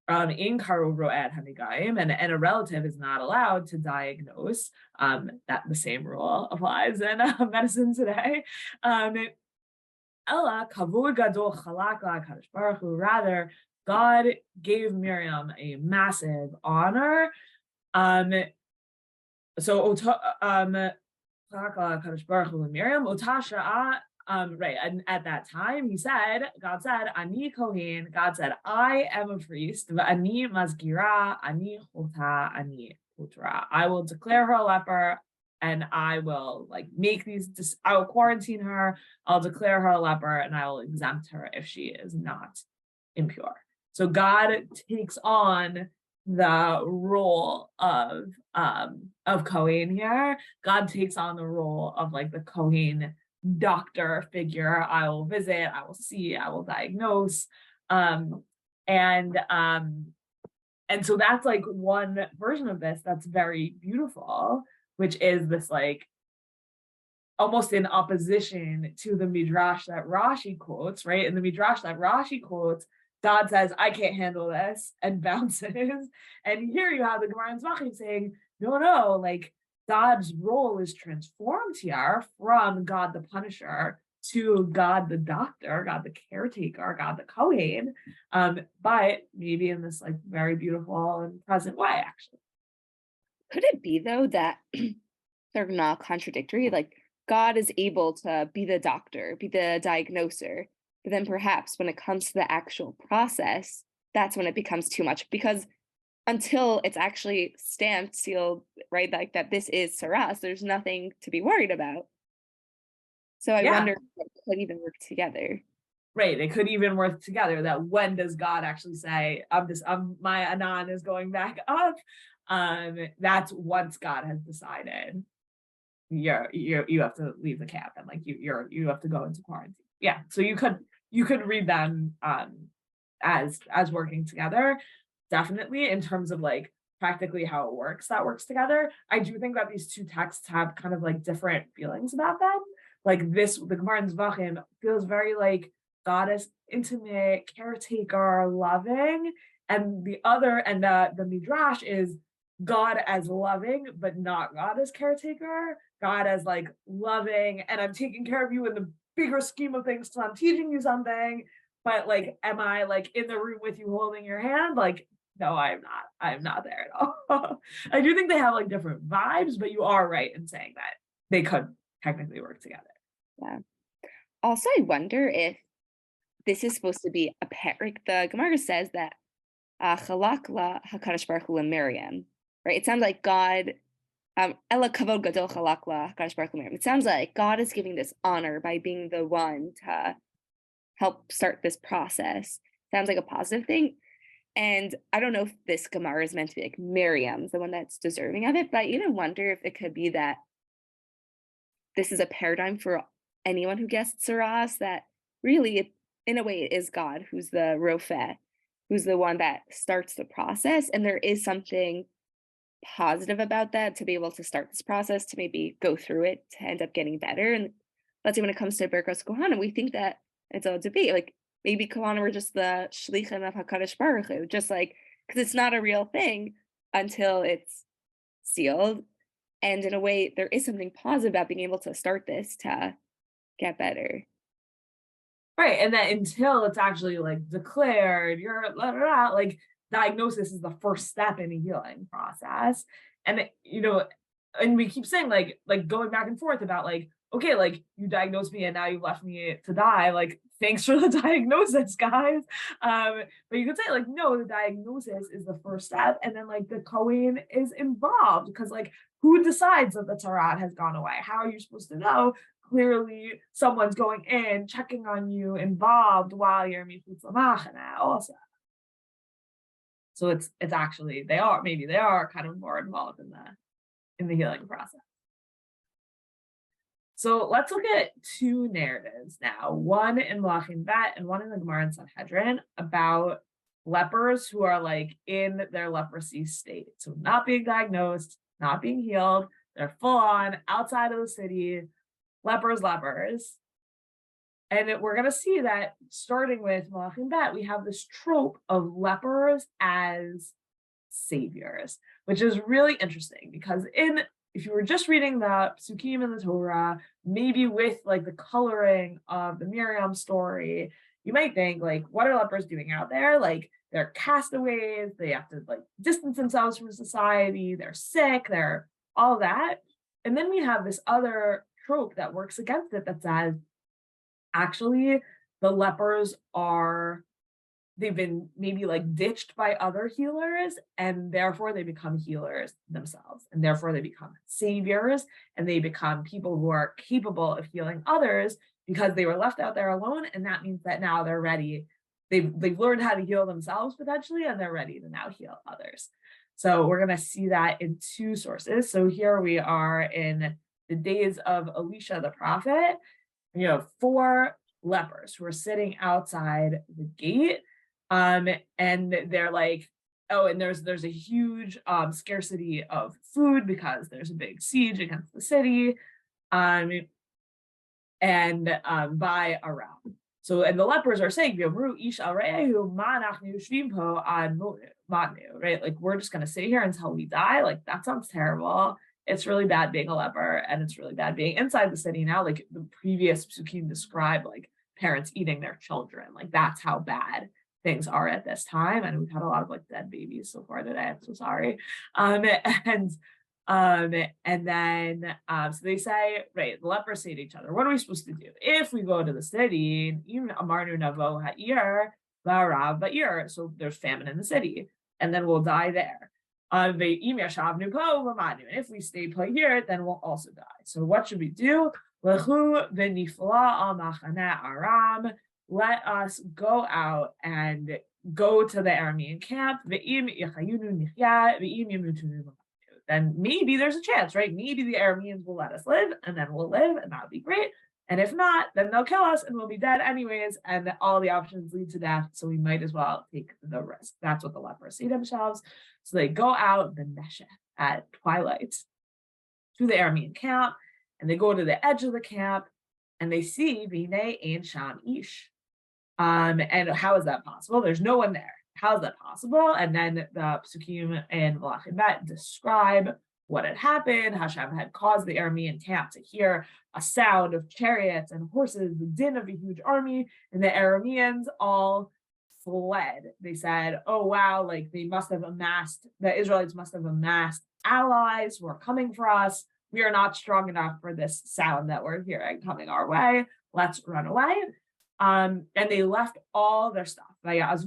in Karovu et Hanagayim, and a relative is not allowed to diagnose. That the same rule applies in medicine today. Ella kavod gadol chalak la'Hakadosh Baruch Hu. Rather, God gave Miriam a massive honor. So Hakadosh Baruch Hu Miriam Otasha. Right, and at that time, God said, Ani Kohen. God said, I am a priest. Ani Mazgira, Ani Chota, Ani Putra. I will declare her a leper, and I will I will quarantine her. I'll declare her a leper, and I will exempt her if she is not impure. So God takes on the role of Kohen here. God takes on the role of like the Kohen doctor figure. I will visit, I will see, I will diagnose. And so that's like one version of this that's very beautiful, which is this like almost in opposition to the Midrash that Rashi quotes, right? In the Midrash that Rashi quotes, God says, I can't handle this, and bounces. And here you have the Gemara in Zvachim saying, no, like God's role is transformed here from God the Punisher to God the Doctor, God the Caretaker, God the Kohen, but maybe in this like very beautiful and present way, actually. Could it be though that they're not contradictory? Like God is able to be the doctor, be the diagnoser, but then perhaps when it comes to the actual process, that's when it becomes too much, because until it's actually stamped, sealed, right, like that this is Saras, there's nothing to be worried about. So I wonder if it could even work together. Right, it could even work together. That when does God actually say, my Anan is going back up? That's once God has decided you have to leave the camp, and like you have to go into quarantine. Yeah, so you could read them as working together. Definitely, in terms of like practically how it works, that works together. I do think that these two texts have kind of like different feelings about them. Like this, the Gemara in Zvachim feels very like God is intimate, caretaker, loving, and the Midrash is God as loving, but not God as caretaker. God as like loving, and I'm taking care of you in the bigger scheme of things, so I'm teaching you something. But like, am I like in the room with you holding your hand? Like, no, I'm not. I'm not there at all. I do think they have like different vibes, but you are right in saying that they could technically work together. Yeah. Also, I wonder if this is supposed to be a pair. The Gemara says that Chalak la Hakadosh Baruch Hu Miriam, right? It sounds like God. Ella kavod gadol chalak la Hakadosh Baruch Hu Miriam. It sounds like God is giving this honor by being the one to help start this process. Sounds like a positive thing. And I don't know if this Gemara is meant to be like Miriam's the one that's deserving of it, but I even wonder if it could be that this is a paradigm for anyone who gets Saras, that really, in a way, it is God who's the Rofeh, who's the one that starts the process. And there is something positive about that, to be able to start this process, to maybe go through it, to end up getting better. And let's say when it comes to Birkos Kohanim, we think that it's a debate. Like maybe Kohanim were just the shlichim of HaKadosh Baruch Hu, just like, because it's not a real thing until it's sealed. And in a way, there is something positive about being able to start this to get better. Right. And that until it's actually like declared, you're like diagnosis is the first step in a healing process. And and we keep saying like going back and forth about like, okay, like you diagnosed me and now you've left me to die. Like, thanks for the diagnosis, guys. But you could say like, no, the diagnosis is the first step. And then like the Kohen is involved because like who decides that the Tarat has gone away? How are you supposed to know? Clearly someone's going in, checking on you, involved while you're mifutz lamachana also. So it's actually, they are kind of more involved in the healing process. So let's look at two narratives now, one in Malachim Bet and one in the Gemara in Sanhedrin, about lepers who are like in their leprosy state. So not being diagnosed, not being healed, they're full on outside of the city, lepers. And we're going to see that starting with Malachim Bet, we have this trope of lepers as saviors, which is really interesting because if you were just reading the Psukim in the Torah, maybe with like the coloring of the Miriam story, you might think like, what are lepers doing out there? Like they're castaways, they have to like distance themselves from society, they're sick, they're all that. And then we have this other trope that works against it that says, actually, the lepers they've been maybe like ditched by other healers, and therefore they become healers themselves, and therefore they become saviors, and they become people who are capable of healing others because they were left out there alone. And that means that now they're ready. They've learned how to heal themselves potentially, and they're ready to now heal others. So we're going to see that in two sources. So here we are in the days of Elisha the prophet. You have 4 lepers who are sitting outside the gate. And they're like, oh, and there's a huge scarcity of food because there's a big siege against the city, by Aram. So, and the lepers are saying, right? Like, we're just going to sit here until we die. Like, that sounds terrible. It's really bad being a leper, and it's really bad being inside the city now. Like the previous psukim describe like parents eating their children. Like that's how bad things are at this time. And we've had a lot of like dead babies so far today. I'm so sorry. And then so they say, right, the lepers say to each other, what are we supposed to do? If we go to the city, even Amarnu Navo Ha'ir, Varav Ba'ir, so there's famine in the city, and then we'll die there. And if we stay put here, then we'll also die. So what should we do? Let us go out and go to the Aramean camp. Then maybe there's a chance, right? Maybe the Arameans will let us live, and then we'll live, and that'll be great. And if not, then they'll kill us and we'll be dead anyways. And all the options lead to death. So we might as well take the risk. That's what the lepers say themselves. So they go out the Neshech at twilight to the Aramean camp, and they go to the edge of the camp and they see Vine Ein Sham Ish. And how is that possible? There's no one there. How is that possible? And then the Psukim and Malachim Bet describe what had happened. Hashem had caused the Aramean camp to hear a sound of chariots and horses, the din of a huge army, and the Arameans all fled. They said, oh wow, like the Israelites must have amassed allies who are coming for us. We are not strong enough for this sound that we're hearing coming our way. Let's run away. And they left all their stuff. They just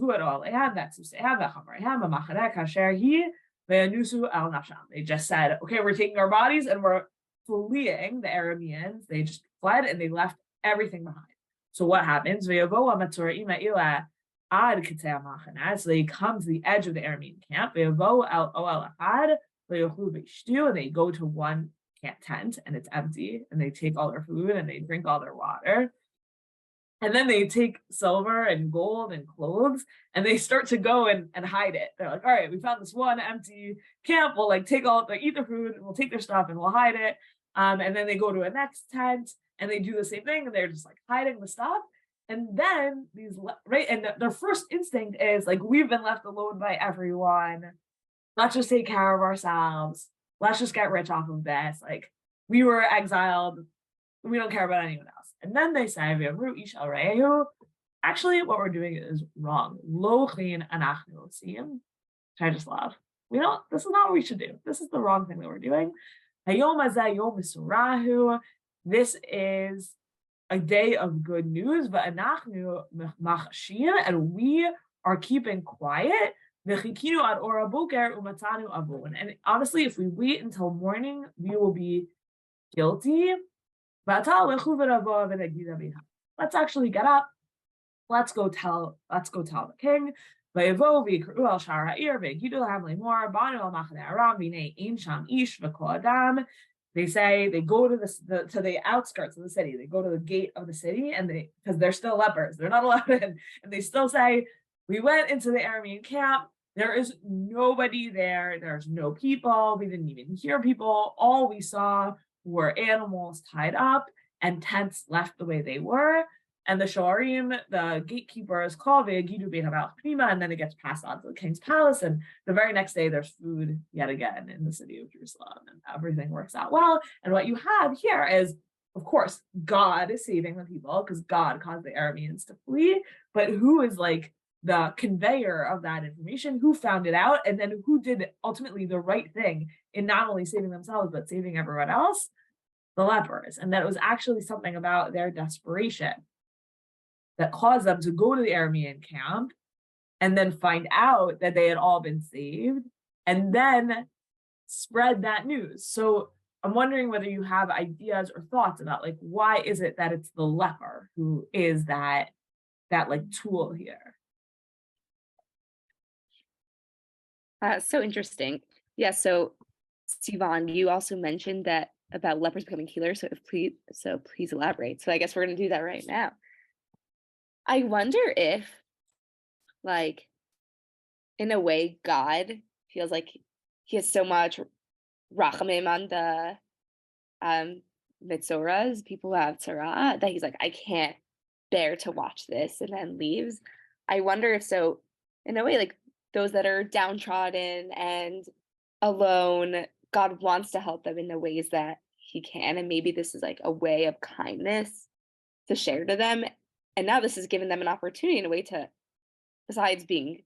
said, okay, we're taking our bodies and we're fleeing the Arameans. They just fled and they left everything behind. So what happens? So they come to the edge of the Aramean camp. And they go to one tent and it's empty, and they take all their food and they drink all their water. And then they take silver and gold and clothes and they start to go and hide it. They're like, all right, we found this one empty camp. We'll like eat their food and we'll take their stuff and we'll hide it. And then they go to a next tent and they do the same thing and they're just like hiding the stuff. And then and their first instinct is like, we've been left alone by everyone. Let's just take care of ourselves. Let's just get rich off of this. Like, we were exiled. We don't care about anyone else. And then they say, actually, what we're doing is wrong. Which I just love. This is not what we should do. This is the wrong thing that we're doing. This is a day of good news, and we are keeping quiet. And honestly, if we wait until morning, we will be guilty. Let's actually get up. Let's go tell the king. They say they go to the outskirts of the city. They go to the gate of the city, and because they're still lepers, they're not allowed in, and they still say, we went into the Aramean camp. There is nobody there. There's no people. We didn't even hear people. All we saw were animals tied up and tents left the way they were. And the shoarim, the gatekeepers, call ve'agidu bein habalach pnima, and then it gets passed on to the king's palace. And the very next day, there's food yet again in the city of Jerusalem, and everything works out well. And what you have here is, of course, God is saving the people because God caused the Arameans to flee. But who is like the conveyor of that information? Who found it out? And then who did ultimately the right thing in not only saving themselves, but saving everyone else? The lepers. And that it was actually something about their desperation that caused them to go to the Aramean camp and then find out that they had all been saved and then spread that news. So I'm wondering whether you have ideas or thoughts about like, why is it that it's the leper who is that like tool here? So interesting. Yeah. So Sivan, you also mentioned that about lepers becoming healers. So please elaborate. So I guess we're going to do that right now. I wonder if, like, in a way, God feels like he has so much rachamim on the Metzoras, people who have tzara, that he's like, I can't bear to watch this, and then leaves. I wonder if so, in a way, like those that are downtrodden and alone, God wants to help them in the ways that he can, and maybe this is like a way of kindness to share to them. And now this has given them an opportunity in a way to, besides being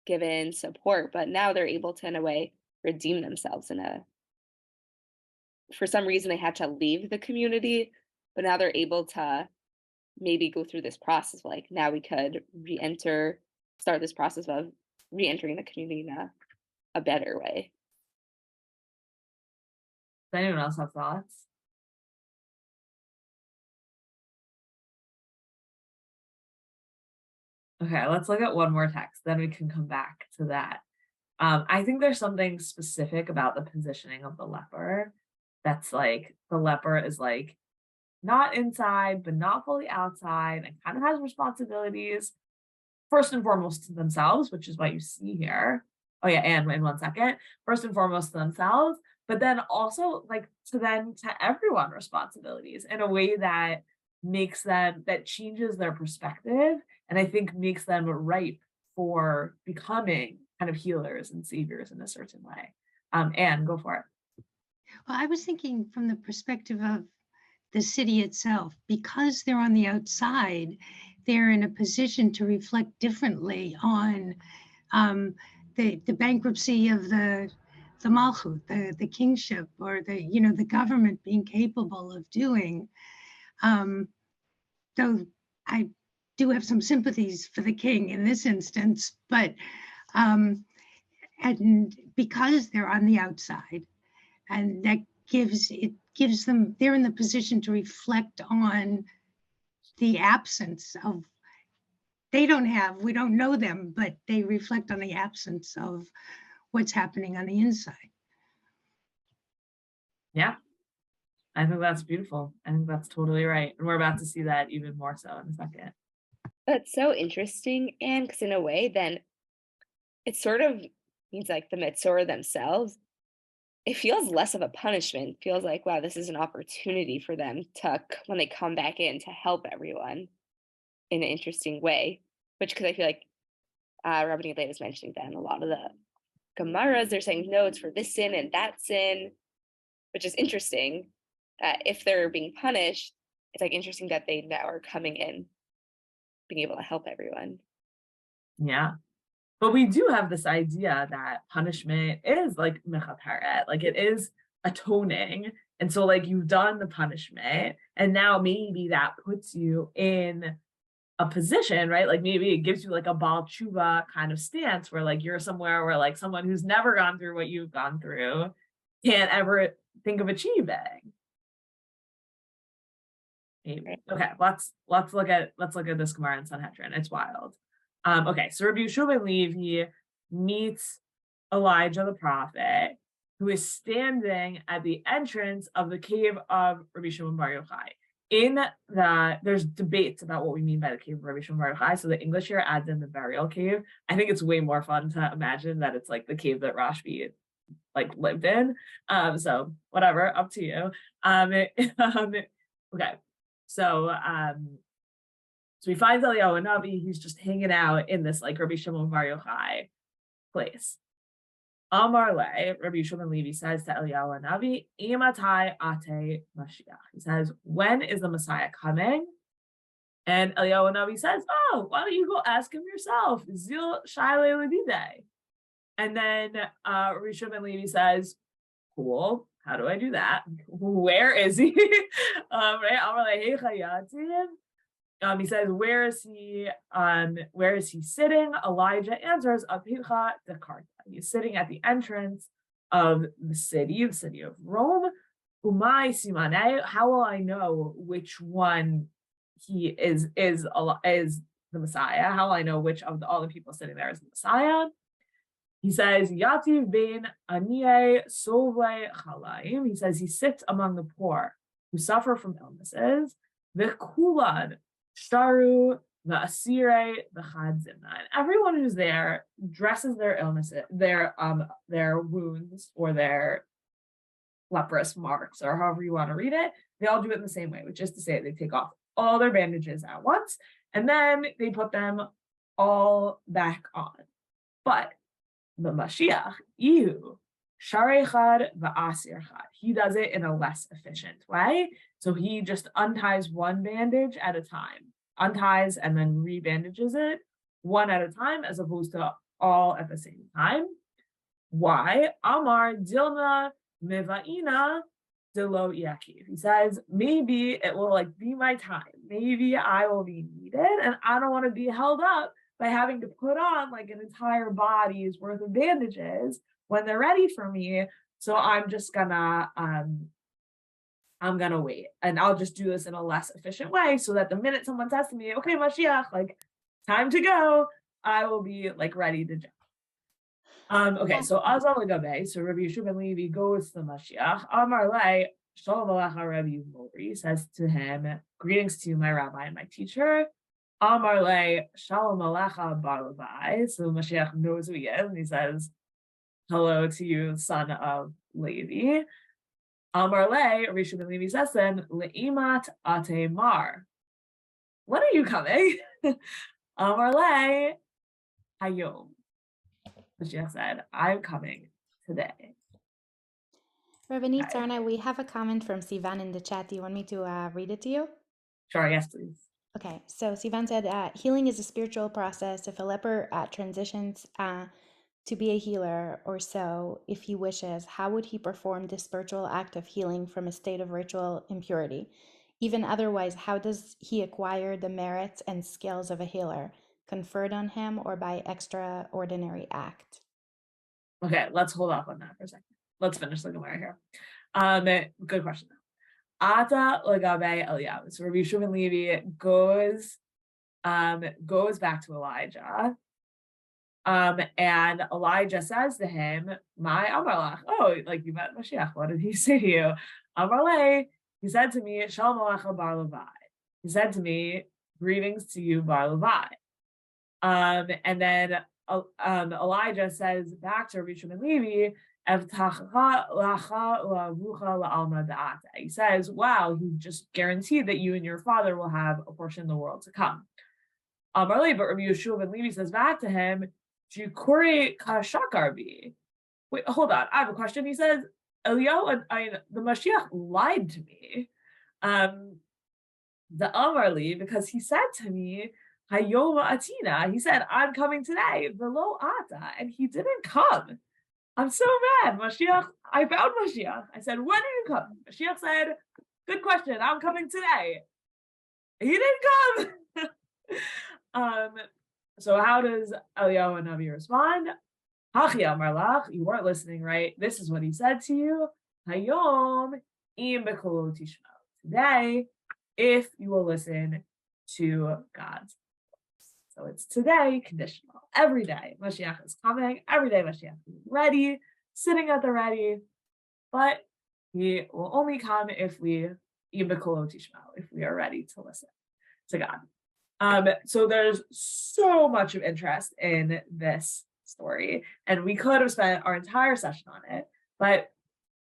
given support, but now they're able to, in a way, redeem themselves for some reason they had to leave the community, but now they're able to maybe go through this process. Like now we could start this process of re-entering the community in a better way. Does anyone else have thoughts? Okay, let's look at one more text, then we can come back to that. I think there's something specific about the positioning of the leper that's like, the leper is like not inside, but not fully outside, and kind of has responsibilities, first and foremost to themselves, which is what you see here. Oh yeah, and in 1 second, first and foremost to themselves, but then also like to everyone responsibilities in a way that that changes their perspective, and I think makes them ripe for becoming kind of healers and saviors in a certain way. Anne, go for it. Well, I was thinking from the perspective of the city itself, because they're on the outside, they're in a position to reflect differently on the bankruptcy of the malchut, the kingship, or the government being capable of doing. Though I do have some sympathies for the king in this instance, but and because they're on the outside, and that gives them, they're in the position to reflect on the absence of, we don't know them, but they reflect on the absence of what's happening on the inside. Yeah. I think that's beautiful. I think that's totally right. And we're about to see that even more so in a second. That's so interesting. And because in a way, then it sort of means like the Metzora themselves, it feels less of a punishment. It feels like, wow, this is an opportunity for them to, when they come back in, to help everyone in an interesting way. Which, because I feel like Rabbanit Leah was mentioning that in a lot of the Gemaras, they're saying, no, it's for this sin and that sin, which is interesting. If they're being punished, it's like interesting that they now are coming in, being able to help everyone. Yeah. But we do have this idea that punishment is like mechaperet, like it is atoning. And so like you've done the punishment and now maybe that puts you in a position, right? Like maybe it gives you like a Baal Tshuva kind of stance where like you're somewhere where like someone who's never gone through what you've gone through can't ever think of achieving. Maybe. Okay, let's look at this Gemara in Sanhedrin. It's wild. Okay, so Rabbi Yeshua ben Levi meets Elijah the prophet, who is standing at the entrance of the cave of Rabbi Shimon Bar Yochai. There's debates about what we mean by the cave of Rabbi Shimon Bar Yochai. So the English here adds in the burial cave. I think it's way more fun to imagine that it's like the cave that Rashbi like lived in. So whatever, up to you. Okay. So he finds Eliyahu Navi. He's just hanging out in this like Rabbi Shimon Bar Yochai place. Amar le, Rabbi Shimon Levi says to Eliyahu Navi, Imatai ate Mashiach. He says, when is the Messiah coming? And Eliyahu Navi says, oh, why don't you go ask him yourself? Zil shaile ledide. And then Rabbi Shimon Levi says, cool. How do I do that? Where is he? Right? He says, where is he sitting? Elijah answers, Apilcha de Karta. He's sitting at the entrance of the city of Rome. Umay Simane, how will I know which one he is the Messiah? How will I know which of all the people sitting there is the Messiah? He says, Yativ ben Aniye Sovle Chalaim. He says he sits among the poor who suffer from illnesses. V'kulan Sharu V'asire V'chadzimna. And everyone who's there dresses their illnesses, their wounds or their leprous marks, or however you want to read it. They all do it in the same way, which is to say they take off all their bandages at once and then they put them all back on. But the Mashiach, Ihu, Sharechad va'asirchad. He does it in a less efficient way. So he just unties one bandage at a time, unties and then rebandages it one at a time, as opposed to all at the same time. Why? Amar Dilna Mivaina Dilo Yakiv. He says, maybe it will like be my time. Maybe I will be needed, and I don't want to be held up by having to put on like an entire body's worth of bandages when they're ready for me. So I'm just gonna wait, and I'll just do this in a less efficient way so that the minute someone says to me, okay, Mashiach, like time to go, I will be like ready to jump. Okay, so Azal Gabe, so Rabbi Yeshua ben Levi goes to the Mashiach. Amar le, Shalom Alecha Rabbi Mori, says to him, greetings to you, my rabbi and my teacher. Amar le, Shalom Alecha Bar Levi. So Mashiach knows who he is, and he says, hello to you, son of Levi. Amar le, Rabbi Yeshua ben Levi says to him, Le'imat ate mar. When are you coming? Amar le, Hayom. Mashiach said, I'm coming today. Rabbanit Sarna, we have a comment from Sivan in the chat. Do you want me to read it to you? Sure, yes, please. Okay, so Sivan said, healing is a spiritual process. If a leper transitions to be a healer or so, if he wishes, how would he perform this spiritual act of healing from a state of ritual impurity? Even otherwise, how does he acquire the merits and skills of a healer, conferred on him or by extraordinary act? Okay, let's hold off on that for a second. Let's finish the Gemara here. Good question. Ata legabe Eliyahu. So Rabbi Yeshua ben Levi goes back to Elijah. And Elijah says to him, my Amalach, oh, like you met Mashiach, what did he say to you? Amalei, He said to me, Shalom Aleichem Bar Levi. He said to me, greetings to you, Bar Levi. And then Elijah says back to Rabbi Shimon Levi, he says, wow, he just guaranteed that you and your father will have a portion in the world to come. But Rabbi Yeshua ben Levi says back to him, Jukuri kashakarbi. Wait, hold on, I have a question. He says, Eliyahu, the Mashiach lied to me. The Amarli, because he said to me, Hayoma Atina, he said, I'm coming today, Velo Ata, and he didn't come. I'm so mad. Mashiach, I found Mashiach. I said, when did you come? Mashiach said, good question, I'm coming today. He didn't come. So how does Eliyahu Navi respond? Hachi Amar Lach, you weren't listening, right? This is what he said to you. Hayom im bekolo tishma. Today, if you will listen to God's voice. So it's today, conditional. Every day, Mashiach is coming. Every day, Mashiach is ready, sitting at the ready. But he will only come if we im bekolo tishma, if we are ready to listen to God. So there's so much of interest in this story, and we could have spent our entire session on it, but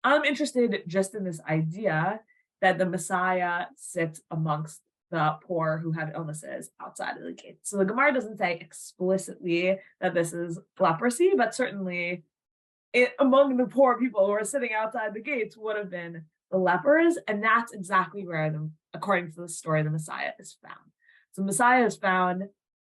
I'm interested just in this idea that the Messiah sits amongst the poor who have illnesses outside of the gate. So the Gemara doesn't say explicitly that this is leprosy, but certainly among the poor people who are sitting outside the gates would have been the lepers, and that's exactly where, according to the story, the Messiah is found. So Messiah is found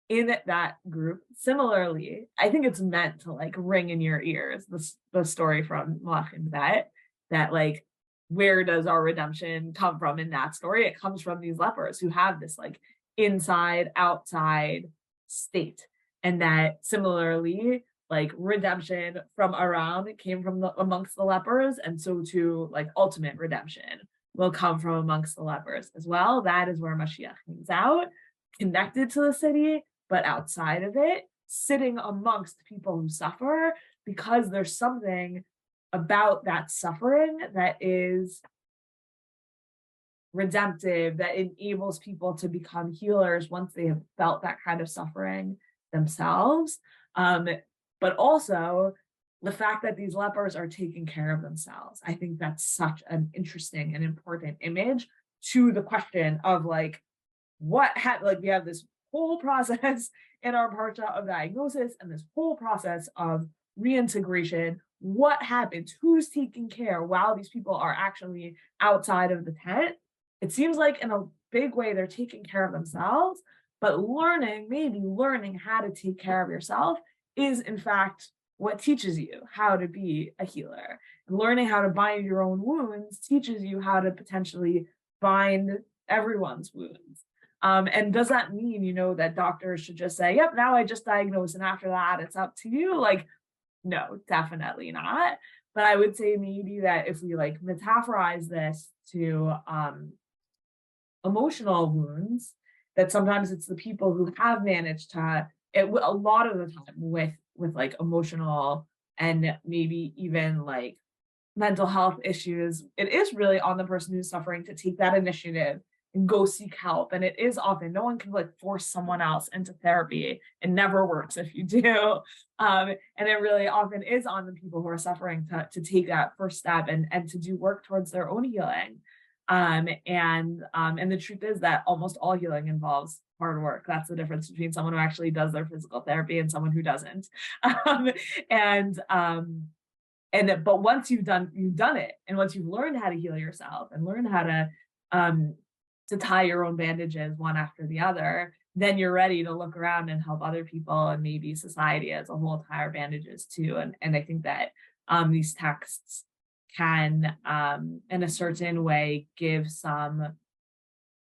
in that group. Similarly, I think it's meant to like ring in your ears, the story from Malachim Bet, that like, where does our redemption come from in that story? It comes from these lepers who have this like inside outside state, and that similarly, like redemption from Aram came from amongst the lepers, and so too like ultimate redemption will come from amongst the lepers as well. That is where Mashiach hangs out, connected to the city, but outside of it, sitting amongst people who suffer, because there's something about that suffering that is redemptive, that enables people to become healers once they have felt that kind of suffering themselves. But also the fact that these lepers are taking care of themselves. I think that's such an interesting and important image to the question of like, what had, like, we have this whole process in our Parashah of diagnosis and this whole process of reintegration. What happens? Who's taking care while these people are actually outside of the tent? It seems like in a big way they're taking care of themselves, but maybe learning how to take care of yourself is in fact what teaches you how to be a healer. And learning how to bind your own wounds teaches you how to potentially bind everyone's wounds. And does that mean, that doctors should just say, yep, now I just diagnosed, and after that, it's up to you? Like, no, definitely not. But I would say maybe that if we like metaphorize this to emotional wounds, that sometimes it's the people who have managed to, a lot of the time with like emotional and maybe even like mental health issues, it is really on the person who's suffering to take that initiative and go seek help. And it is often, no one can like force someone else into therapy. It never works if you do. And it really often is on the people who are suffering to take that first step and to do work towards their own healing. And the truth is that almost all healing involves hard work. That's the difference between someone who actually does their physical therapy and someone who doesn't. But once you've done it, and once you've learned how to heal yourself and learned how to tie your own bandages one after the other, then you're ready to look around and help other people and maybe society as a whole tie our bandages too. And I think that these texts can, in a certain way, give some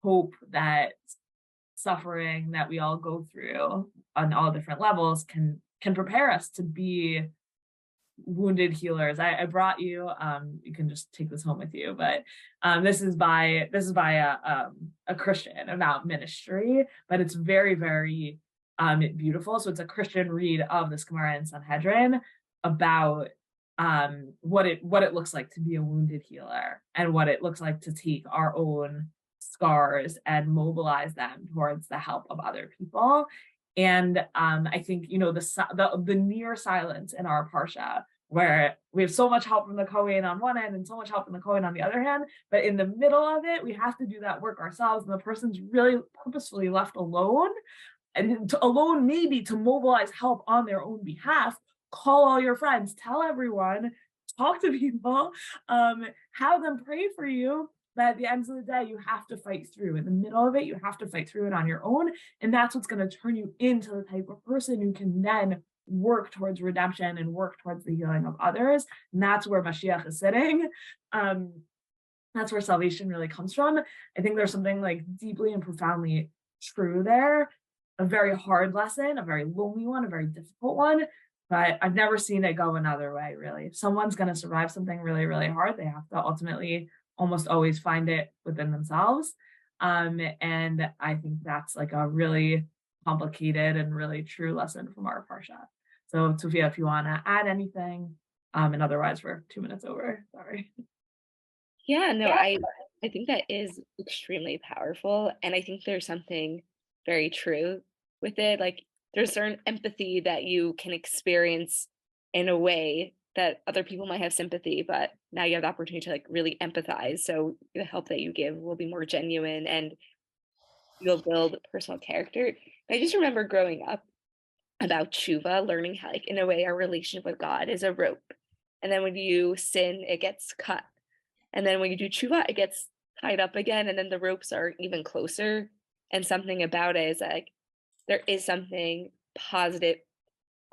hope that suffering that we all go through on all different levels can prepare us to be wounded healers. I brought you, you can just take this home with you, but this is by a Christian about ministry, but it's very, very beautiful. So it's a Christian read of this Gemara in Sanhedrin about what it looks like to be a wounded healer, and what it looks like to take our own scars and mobilize them towards the help of other people. And I think, the near silence in our parsha, where we have so much help from the Kohen on one end and so much help from the Kohen on the other hand, but in the middle of it, we have to do that work ourselves, and the person's really purposefully left alone, and alone maybe to mobilize help on their own behalf. Call all your friends, tell everyone, talk to people, have them pray for you. But at the end of the day, you have to fight through. In the middle of it, you have to fight through it on your own. And that's what's going to turn you into the type of person who can then work towards redemption and work towards the healing of others. And that's where Mashiach is sitting. That's where salvation really comes from. I think there's something like deeply and profoundly true there. A very hard lesson, a very lonely one, a very difficult one. But I've never seen it go another way, really. If someone's going to survive something really, really hard, they have to ultimately almost always find it within themselves. And I think that's like a really complicated and really true lesson from our parsha. So Tzophia, if you want to add anything, and otherwise we're 2 minutes over, sorry. Yeah, no, I think that is extremely powerful. And I think there's something very true with it. Like, there's certain empathy that you can experience in a way that other people might have sympathy, but now you have the opportunity to like really empathize. So the help that you give will be more genuine, and you'll build personal character. I just remember growing up about tshuva, learning how, like, in a way, our relationship with God is a rope. And then when you sin, it gets cut. And then when you do tshuva, it gets tied up again. And then the ropes are even closer. And something about it is like, there is something positive.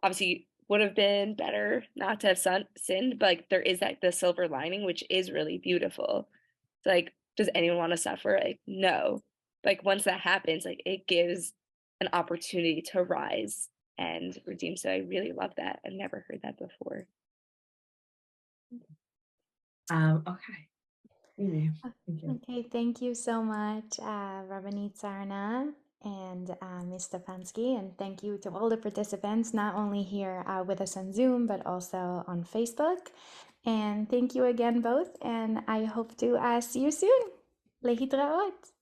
Obviously, would have been better not to have sinned, but like there is that the silver lining, which is really beautiful. It's like, does anyone want to suffer? Like, no. Like, once that happens, like, it gives an opportunity to rise and redeem. So I really love that. I've never heard that before. Okay. Easy. Thank you. Okay, thank you so much, Rabbanit Sarna and Ms. Stepansky, and thank you to all the participants, not only here with us on Zoom, but also on Facebook. And thank you again both, and I hope to see you soon. Lehitraot.